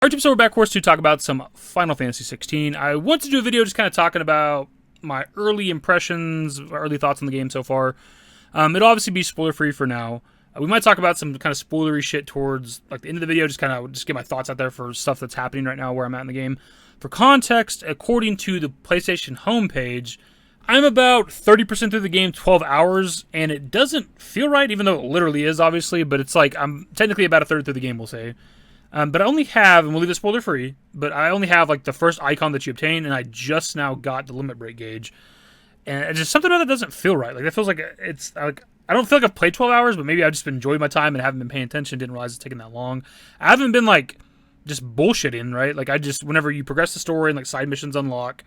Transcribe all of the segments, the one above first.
Alright, so we're back, of course, to talk about some Final Fantasy 16. I want to do a video just kind of talking about my early impressions, early thoughts on the game so far. It'll obviously be spoiler-free for now. We might talk about some kind of spoilery shit towards like the end of the video, just get my thoughts out there for stuff that's happening right now where I'm at in the game. For context, according to the PlayStation homepage, I'm about 30% through the game, 12 hours, and it doesn't feel right, even though it literally is, obviously, but it's like I'm technically about a third through the game, we'll say. But I only have, and we'll leave it spoiler free, but I only have like the first icon that you obtain, and I just now got the limit break gauge. And it's just something about that doesn't feel right. Like, that feels like it's like, I don't feel like I've played 12 hours, but maybe I've just enjoyed my time and haven't been paying attention, didn't realize it's taking that long. I haven't been like just bullshitting, right? Like, whenever you progress the story and like side missions unlock,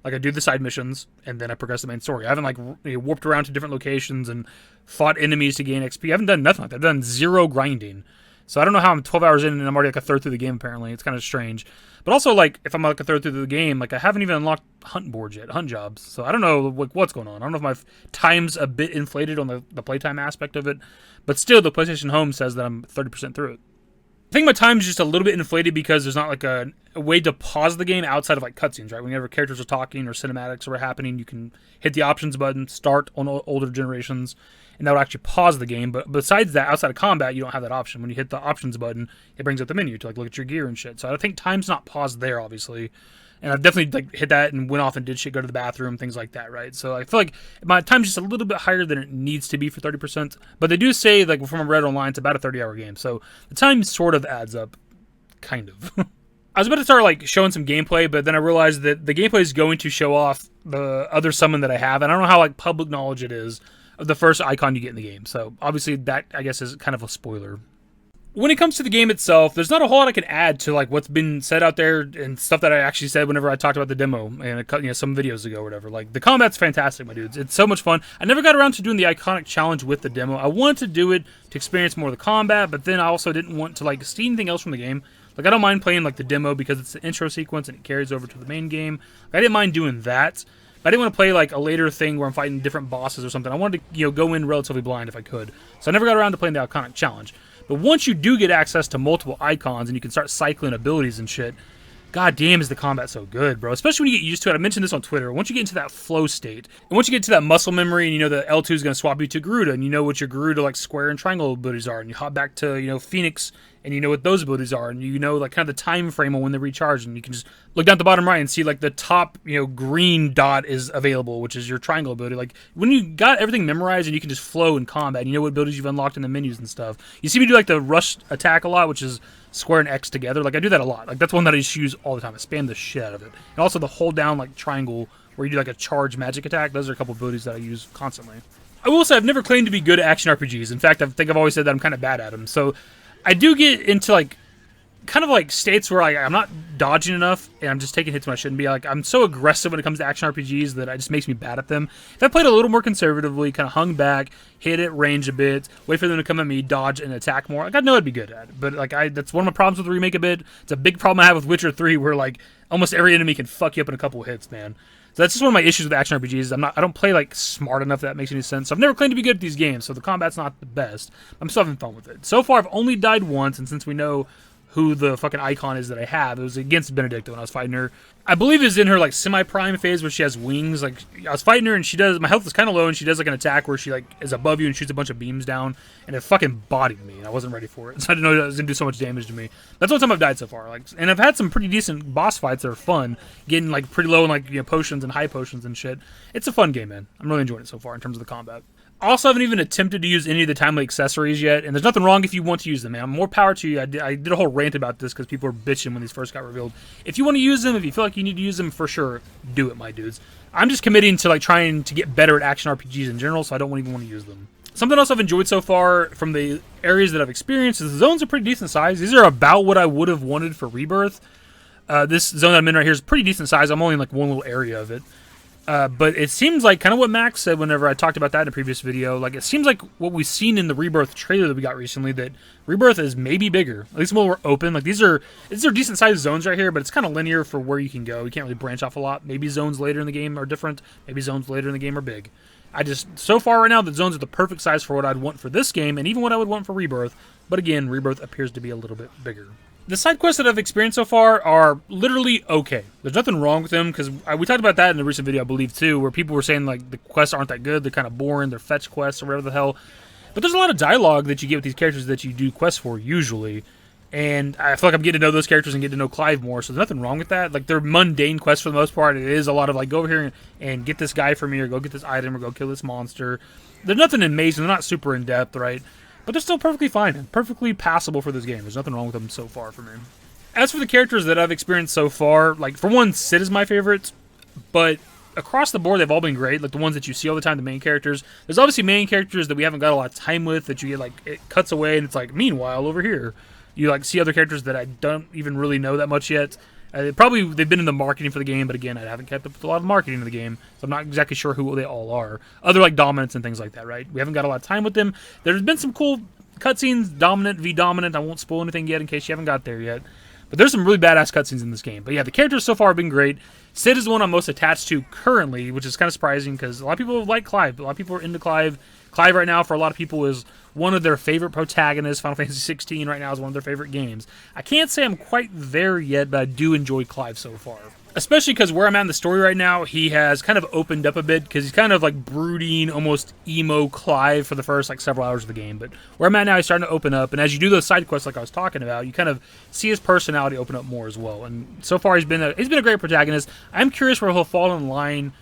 like I do the side missions and then I progress the main story. I haven't like warped around to different locations and fought enemies to gain XP. I haven't done nothing like that. I've done zero grinding. So I don't know how I'm 12 hours in and I'm already like a third through the game, apparently. It's kind of strange. But also, like, if I'm like a third through the game, like, I haven't even unlocked hunt boards yet, hunt jobs. So I don't know like, what's going on. I don't know if my time's a bit inflated on the playtime aspect of it. But still, the PlayStation Home says that I'm 30% through it. I think my time's just a little bit inflated because there's not like a way to pause the game outside of like cutscenes, right? Whenever characters are talking or cinematics are happening, you can hit the options button, start on older generations, and that will actually pause the game. But besides that, outside of combat, you don't have that option. When you hit the options button, it brings up the menu to like look at your gear and shit. So I think time's not paused there, obviously. And I've definitely like hit that and went off and did shit, go to the bathroom, things like that, right? So I feel like my time's just a little bit higher than it needs to be for 30%. But they do say, like from what I read online, it's about a 30-hour game. So the time sort of adds up, kind of. I was about to start like showing some gameplay, but then I realized that the gameplay is going to show off the other summon that I have, and I don't know how like public knowledge it is of the first icon you get in the game. So obviously that, I guess, is kind of a spoiler. When it comes to the game itself, there's not a whole lot I can add to like what's been said out there and stuff that I actually said whenever I talked about the demo and some videos ago or whatever. Like, the combat's fantastic, my dudes. It's so much fun. I never got around to doing the iconic challenge with the demo. I wanted to do it to experience more of the combat, but then I also didn't want to like see anything else from the game. Like, I don't mind playing like the demo because it's the intro sequence and it carries over to the main game. I didn't mind doing that. But I didn't want to play like a later thing where I'm fighting different bosses or something. I wanted to, go in relatively blind if I could. So I never got around to playing the iconic challenge. But once you do get access to multiple icons and you can start cycling abilities and shit, god damn is the combat so good, bro. Especially when you get used to it. I mentioned this on Twitter. Once you get into that flow state, and once you get to that muscle memory and you know that L2 is going to swap you to Garuda, and you know what your Garuda like square and triangle abilities are, and you hop back to, Phoenix, and you know what those abilities are, and you know like kind of the time frame on when they recharge, and you can just look down at the bottom right and see like the top, green dot is available, which is your triangle ability. Like, when you got everything memorized and you can just flow in combat, and you know what abilities you've unlocked in the menus and stuff. You see me do like the rush attack a lot, which is square and X together. Like, I do that a lot. Like, that's one that I just use all the time. I spam the shit out of it. And also the hold down like triangle where you do like a charge magic attack. Those are a couple abilities that I use constantly. I will say I've never claimed to be good at action RPGs. In fact, I think I've always said that I'm kind of bad at them. So I do get into like kind of like states where I'm not dodging enough and I'm just taking hits when I shouldn't be. Like, I'm so aggressive when it comes to action RPGs that it just makes me bad at them. If I played a little more conservatively, kind of hung back, hit it, range a bit, wait for them to come at me, dodge and attack more, like, I know I'd be good at it. But like, that's one of my problems with the remake a bit. It's a big problem I have with Witcher 3 where like almost every enemy can fuck you up in a couple of hits, man. So that's just one of my issues with action RPGs. I don't play like smart enough that makes any sense. So I've never claimed to be good at these games, so the combat's not the best. I'm still having fun with it. So far, I've only died once, and since we know who the fucking icon is that I have, it was against Benedicta when I was fighting her. I believe it's in her like semi-prime phase where she has wings. Like, I was fighting her and my health is kind of low, and she does like an attack where she like is above you and shoots a bunch of beams down, and it fucking bodied me, and I wasn't ready for it. So I didn't know it was gonna do so much damage to me. That's the only time I've died so far. Like, and I've had some pretty decent boss fights that are fun, getting like pretty low in like potions and high potions and shit. It's a fun game, man. I'm really enjoying it so far in terms of the combat. Also, haven't even attempted to use any of the timely accessories yet, and there's nothing wrong if you want to use them, man. More power to you. I did a whole rant about this because people were bitching when these first got revealed. If you want to use them, if you feel like you need to use them, for sure, do it, my dudes. I'm just committing to like trying to get better at action RPGs in general, so I don't even want to use them. Something else I've enjoyed so far from the areas that I've experienced is the zones are pretty decent size. These are about what I would have wanted for Rebirth. This zone that I'm in right here is pretty decent size. I'm only in like one little area of it. But it seems like kind of what Max said whenever I talked about that in a previous video. Like, it seems like what we've seen in the Rebirth trailer that we got recently, that Rebirth is maybe bigger. At least when we're open. Like, these are decent sized zones right here, but it's kind of linear for where you can go. You can't really branch off a lot. Maybe zones later in the game are different. Maybe zones later in the game are big. So far right now, the zones are the perfect size for what I'd want for this game, and even what I would want for Rebirth. But again, Rebirth appears to be a little bit bigger. The side quests that I've experienced so far are literally okay. There's nothing wrong with them, because we talked about that in a recent video, I believe, too, where people were saying, like, the quests aren't that good, they're kind of boring, they're fetch quests or whatever the hell. But there's a lot of dialogue that you get with these characters that you do quests for, usually. And I feel like I'm getting to know those characters and getting to know Clive more, so there's nothing wrong with that. Like, they're mundane quests for the most part. It is a lot of, like, go over here and get this guy for me, or go get this item, or go kill this monster. There's nothing amazing. They're not super in-depth, right? But they're still perfectly fine and perfectly passable for this game. There's nothing wrong with them so far for me. As for the characters that I've experienced so far, like, for one, Sid is my favorite, but across the board, they've all been great. Like, the ones that you see all the time, the main characters. There's obviously main characters that we haven't got a lot of time with, that you get, like, it cuts away, and it's like, meanwhile, over here, you, like, see other characters that I don't even really know that much yet. Probably, they've been in the marketing for the game, but again, I haven't kept up with a lot of marketing in the game, so I'm not exactly sure who they all are. Other, like, dominants and things like that, right? We haven't got a lot of time with them. There's been some cool cutscenes, dominant v dominant. I won't spoil anything yet in case you haven't got there yet. But there's some really badass cutscenes in this game. But yeah, the characters so far have been great. Sid is the one I'm most attached to currently, which is kind of surprising because a lot of people like Clive. A lot of people are into Clive. Clive right now, for a lot of people, is one of their favorite protagonists. Final Fantasy 16 right now is one of their favorite games. I can't say I'm quite there yet, but I do enjoy Clive so far. Especially because where I'm at in the story right now, he has kind of opened up a bit, because he's kind of like brooding, almost emo Clive for the first like several hours of the game. But where I'm at now, he's starting to open up, and as you do those side quests like I was talking about, you kind of see his personality open up more as well. And so far, he's been a great protagonist. I'm curious where he'll fall in line,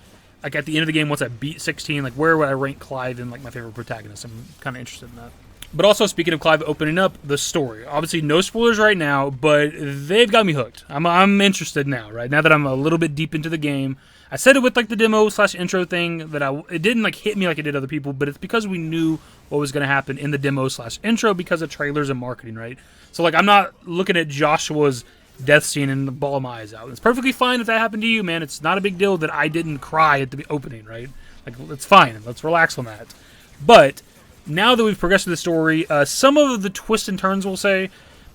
like at the end of the game once I beat 16. Like, where would I rank Clive in like my favorite protagonist? I'm kind of interested in that. But also, speaking of Clive opening up, the story. Obviously, no spoilers right now, but they've got me hooked. I'm interested now, right? Now that I'm a little bit deep into the game. I said it with, like, the demo/intro thing, that it didn't, like, hit me like it did other people, but it's because we knew what was going to happen in the demo/intro because of trailers and marketing, right? So, like, I'm not looking at Joshua's death scene and bawling my eyes out. It's perfectly fine if that happened to you, man. It's not a big deal that I didn't cry at the opening, right? Like, it's fine. Let's relax on that. But now that we've progressed through the story, some of the twists and turns, we'll say,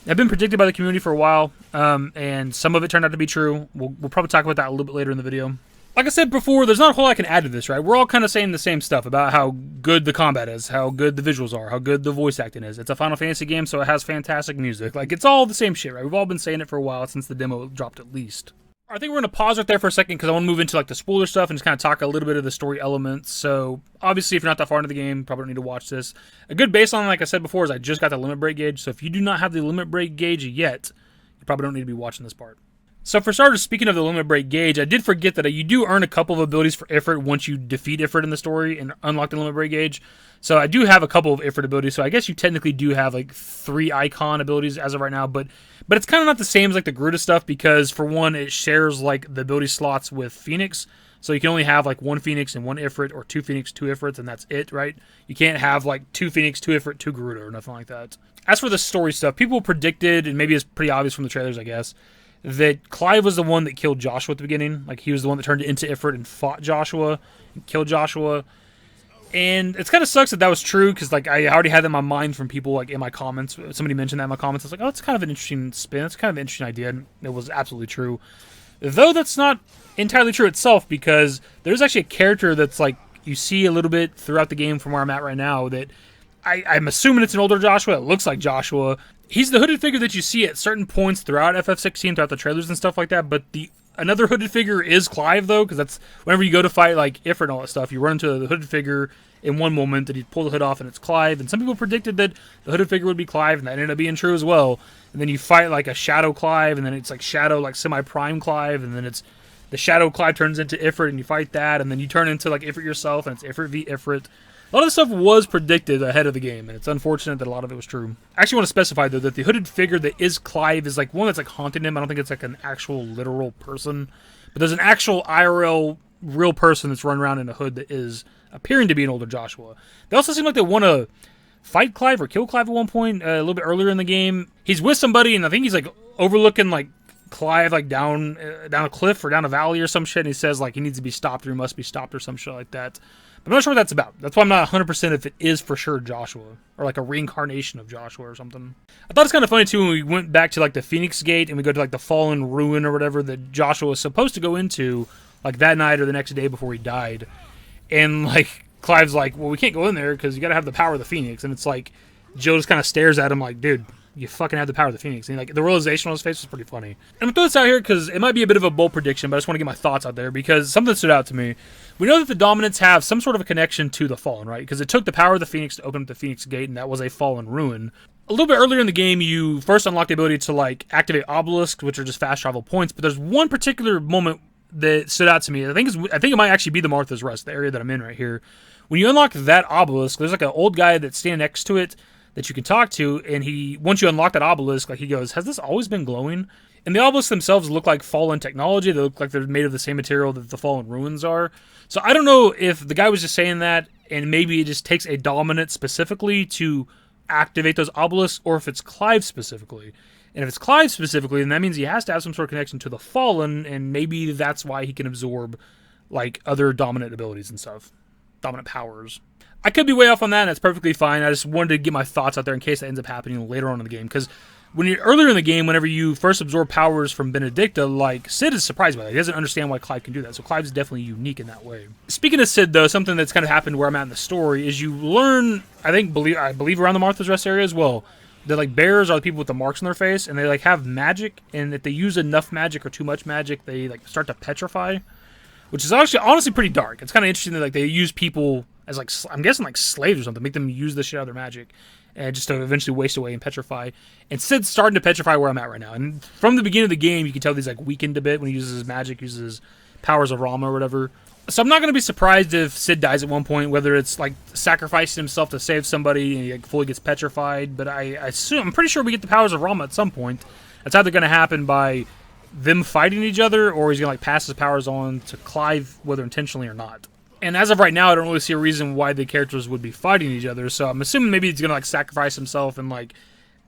have been predicted by the community for a while, and some of it turned out to be true. We'll probably talk about that a little bit later in the video. Like I said before, there's not a whole lot I can add to this, right? We're all kind of saying the same stuff about how good the combat is, how good the visuals are, how good the voice acting is. It's a Final Fantasy game, so it has fantastic music. Like, it's all the same shit, right? We've all been saying it for a while, since the demo dropped at least. I think we're going to pause right there for a second because I want to move into like the spoiler stuff and just kind of talk a little bit of the story elements. So obviously, if you're not that far into the game, probably don't need to watch this. A good baseline, like I said before, is I just got the limit break gauge. So if you do not have the limit break gauge yet, you probably don't need to be watching this part. So for starters, speaking of the limit break gauge, I did forget that you do earn a couple of abilities for Ifrit once you defeat Ifrit in the story and unlock the limit break gauge. So I do have a couple of Ifrit abilities, so I guess you technically do have like 3 icon abilities as of right now, but it's kind of not the same as like the Garuda stuff, because for one, it shares like the ability slots with Phoenix, so you can only have like 1 Phoenix and 1 Ifrit, or 2 Phoenix, 2 Ifrits, and that's it, right? You can't have like 2 Phoenix, 2 Ifrit, 2 Garuda, or nothing like that. As for the story stuff, people predicted, and maybe it's pretty obvious from the trailers, I guess, that Clive was the one that killed Joshua at the beginning. Like, he was the one that turned into Ifrit and fought Joshua and killed Joshua. And it kind of sucks that was true, because like I already had that in my mind from people like in my comments. Somebody mentioned that in my comments. I was like, oh, it's kind of an interesting spin. It's kind of an interesting idea. And it was absolutely true. Though that's not entirely true itself, because there's actually a character that's like you see a little bit throughout the game from where I'm at right now that I'm assuming it's an older Joshua. It looks like Joshua. He's the hooded figure that you see at certain points throughout FF16, throughout the trailers and stuff like that. But another hooded figure is Clive, though, because that's whenever you go to fight like Ifrit and all that stuff, you run into the hooded figure in one moment, and you pull the hood off, and it's Clive. And some people predicted that the hooded figure would be Clive, and that ended up being true as well. And then you fight like a Shadow Clive, and then it's like Shadow, like semi-prime Clive, and then it's the Shadow Clive turns into Ifrit, and you fight that, and then you turn into like Ifrit yourself, and it's Ifrit v Ifrit. A lot of this stuff was predicted ahead of the game, and it's unfortunate that a lot of it was true. I actually want to specify, though, that the hooded figure that is Clive is like one that's like haunting him. I don't think it's like an actual literal person, but there's an actual IRL real person that's running around in a hood that is appearing to be an older Joshua. They also seem like they want to fight Clive or kill Clive at one point a little bit earlier in the game. He's with somebody, and I think he's like overlooking like Clive like down a cliff or down a valley or some shit, and he says like he needs to be stopped or he must be stopped or some shit like that. I'm not sure what that's about. That's why I'm not 100% if it is for sure Joshua, or like a reincarnation of Joshua or something. I thought it's kind of funny too when we went back to like the Phoenix Gate and we go to like the fallen ruin or whatever that Joshua was supposed to go into like that night or the next day before he died. And like Clive's like, well, we can't go in there because you got to have the power of the Phoenix. And it's like Jill just kind of stares at him like, dude, you fucking have the power of the Phoenix. And like the realization on his face was pretty funny. And I'm gonna throw this out here because it might be a bit of a bold prediction, but I just want to get my thoughts out there because something stood out to me. We know that the Dominants have some sort of a connection to the Fallen, right? Because it took the power of the Phoenix to open up the Phoenix Gate, and that was a Fallen ruin. A little bit earlier in the game, you first unlock the ability to like activate obelisks, which are just fast travel points. But there's one particular moment that stood out to me. I think it might actually be the Martha's Rest, the area that I'm in right here. When you unlock that obelisk, there's like an old guy that's standing next to it that you can talk to, and once you unlock that obelisk, like he goes, "Has this always been glowing?" And the obelisks themselves look like fallen technology. They look like they're made of the same material that the fallen ruins are. So I don't know if the guy was just saying that, and maybe it just takes a dominant specifically to activate those obelisks, or if it's Clive specifically. And if it's Clive specifically, then that means he has to have some sort of connection to the Fallen, and maybe that's why he can absorb like other dominant abilities and stuff. Dominant powers. I could be way off on that, and that's perfectly fine. I just wanted to get my thoughts out there in case that ends up happening later on in the game. Because earlier in the game, whenever you first absorb powers from Benedicta, like Sid is surprised by that. He doesn't understand why Clive can do that. So Clive's definitely unique in that way. Speaking of Sid, though, something that's kind of happened where I'm at in the story is you learn, I believe around the Martha's Rest area as well, that like bears are the people with the marks on their face, and they like have magic, and if they use enough magic or too much magic, they like start to petrify, which is actually honestly pretty dark. It's kind of interesting that like they use people as like, I'm guessing like slaves or something, make them use the shit out of their magic, and just to eventually waste away and petrify. And Sid's starting to petrify where I'm at right now. And from the beginning of the game, you can tell he's like weakened a bit when he uses his magic, uses his powers of Rama or whatever. So I'm not going to be surprised if Sid dies at one point, whether it's like sacrificing himself to save somebody and he like fully gets petrified. But I'm pretty sure we get the powers of Rama at some point. It's either going to happen by them fighting each other, or he's going to like pass his powers on to Clive, whether intentionally or not. And as of right now, I don't really see a reason why the characters would be fighting each other. So I'm assuming maybe he's going to like sacrifice himself, and like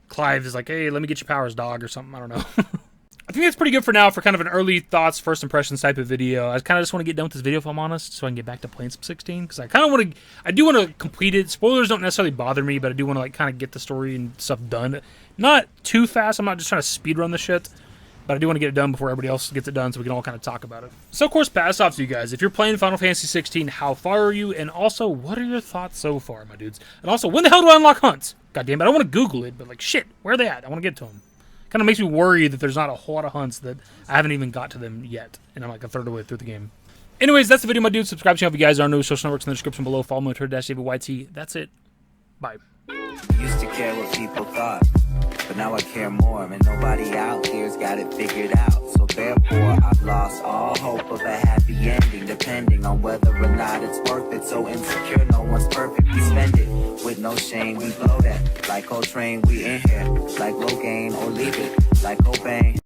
Clive is like, "Hey, let me get your powers, dog," or something. I don't know. I think that's pretty good for now for kind of an early thoughts, first impressions type of video. I kind of just want to get done with this video, if I'm honest, so I can get back to playing some 16. Because I do want to complete it. Spoilers don't necessarily bother me, but I do want to like kind of get the story and stuff done. Not too fast. I'm not just trying to speedrun the shit. But I do want to get it done before everybody else gets it done so we can all kind of talk about it. So, of course, pass off to you guys. If you're playing Final Fantasy 16, how far are you? And also, what are your thoughts so far, my dudes? And also, when the hell do I unlock hunts? God damn it, I don't want to Google it, but like, shit, where are they at? I want to get to them. Kind of makes me worry that there's not a whole lot of hunts that I haven't even got to them yet. And I'm like a third of the way through the game. Anyways, that's the video, my dudes. Subscribe to the channel if you guys are new. Social networks in the description below. Follow me on Twitter, @DavidYT. That's it. Bye. Used to care what people thought, but now I care more, and nobody out here's got it figured out. So therefore, I've lost all hope of a happy ending, depending on whether or not it's worth it. So insecure, no one's perfect. We spend it with no shame. We blow that like Coltrane. We in here like low gain or leave it like